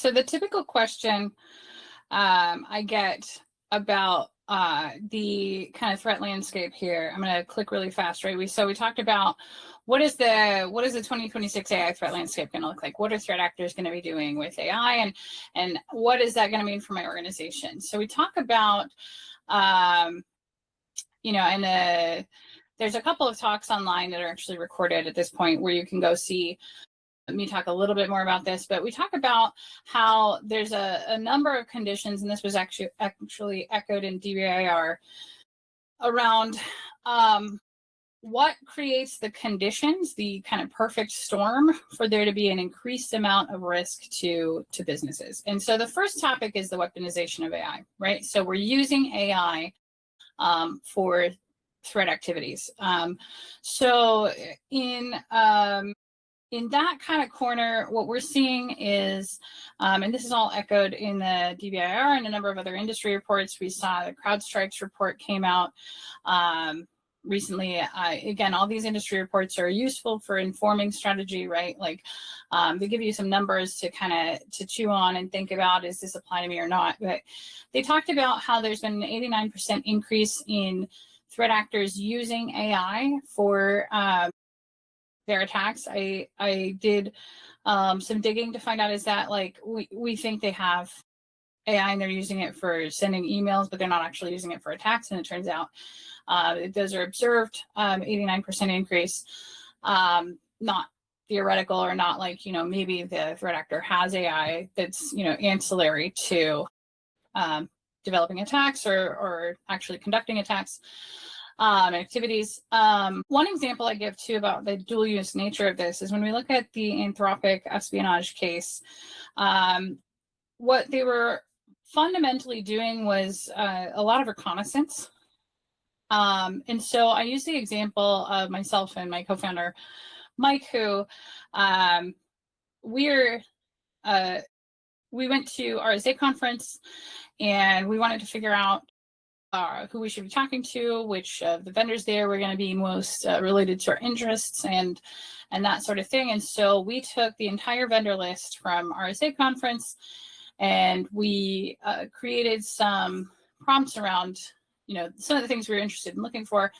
So the typical question I get about the kind of threat landscape here. I'm going to click really fast, right? We talked about what is the 2026 AI threat landscape going to look like? What are threat actors going to be doing with AI, and what is that going to mean for my organization? So we talk about there's a couple of talks online that are actually recorded at this point where you can go see me talk a little bit more about this, but we talk about how there's a number of conditions, and this was actually echoed in DBIR, around what creates the conditions, the kind of perfect storm for there to be an increased amount of risk to businesses. And so the first topic is the weaponization of AI, right? So we're using AI for threat activities. So in that kind of corner, what we're seeing is, and this is all echoed in the DBIR and a number of other industry reports. We saw the CrowdStrike's report came out recently. Again, all these industry reports are useful for informing strategy, right? Like they give you some numbers to kind of chew on and think about, is this apply to me or not? But they talked about how there's been an 89% increase in threat actors using AI for their attacks. I did some digging to find out, is that like we think they have AI and they're using it for sending emails, but they're not actually using it for attacks. And it turns out those are observed 89% increase, not theoretical, or not like, maybe the threat actor has AI that's, ancillary to developing attacks or actually conducting attacks. Activities. One example I give too about the dual use nature of this is when we look at the Anthropic espionage case, what they were fundamentally doing was a lot of reconnaissance. And so I use the example of myself and my co-founder, Mike, who we went to RSA conference and we wanted to figure out who we should be talking to, which of the vendors there were going to be most related to our interests and that sort of thing. And so we took the entire vendor list from RSA conference and we created some prompts around, some of the things we were interested in looking for.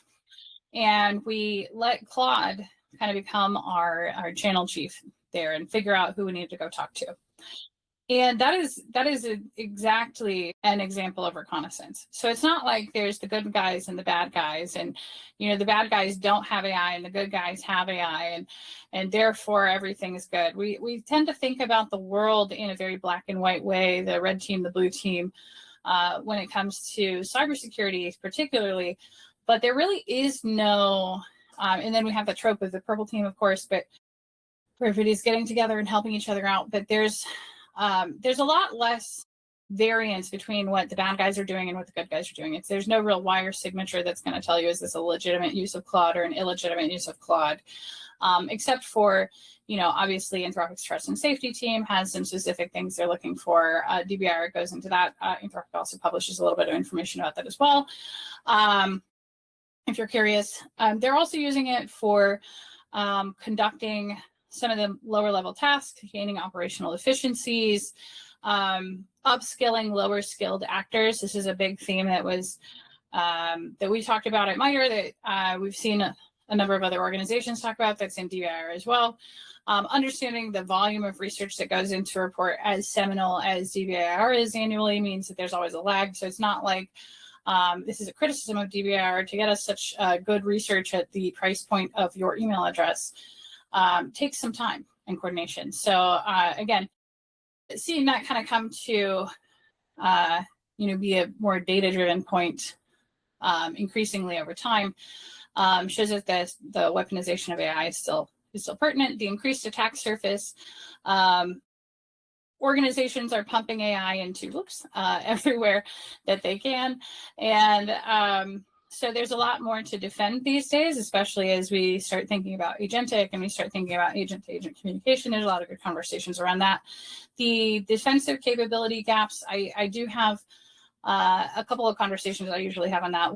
And we let Claude kind of become our channel chief there and figure out who we needed to go talk to. And that is exactly an example of reconnaissance. So it's not like there's the good guys and the bad guys, and the bad guys don't have AI and the good guys have AI, and therefore everything is good. We tend to think about the world in a very black and white way, the red team, the blue team, when it comes to cybersecurity particularly, but there really is no, and then we have the trope of the purple team, of course, but where everybody's getting together and helping each other out, but there's a lot less variance between what the bad guys are doing and what the good guys are doing. There's no real wire signature that's going to tell you, is this a legitimate use of Claude or an illegitimate use of Claude, except for, obviously Anthropic's trust and safety team has some specific things they're looking for. DBIR goes into that. Anthropic also publishes a little bit of information about that as well. If you're curious, they're also using it for conducting some of the lower level tasks, gaining operational efficiencies, upskilling lower skilled actors. This is a big theme that was that we talked about at MITRE, that we've seen a number of other organizations talk about, that's in DBIR as well. Understanding the volume of research that goes into a report as seminal as DBIR is annually means that there's always a lag. So it's not like this is a criticism of DBIR to get us such good research at the price point of your email address. Takes some time and coordination. So again, seeing that kind of come to be a more data-driven point increasingly over time shows that the weaponization of AI is still pertinent. The increased attack surface, organizations are pumping AI into everywhere that they can, and so there's a lot more to defend these days, especially as we start thinking about Agentic and we start thinking about agent-to-agent communication. There's a lot of good conversations around that. The defensive capability gaps, I do have a couple of conversations I usually have on that.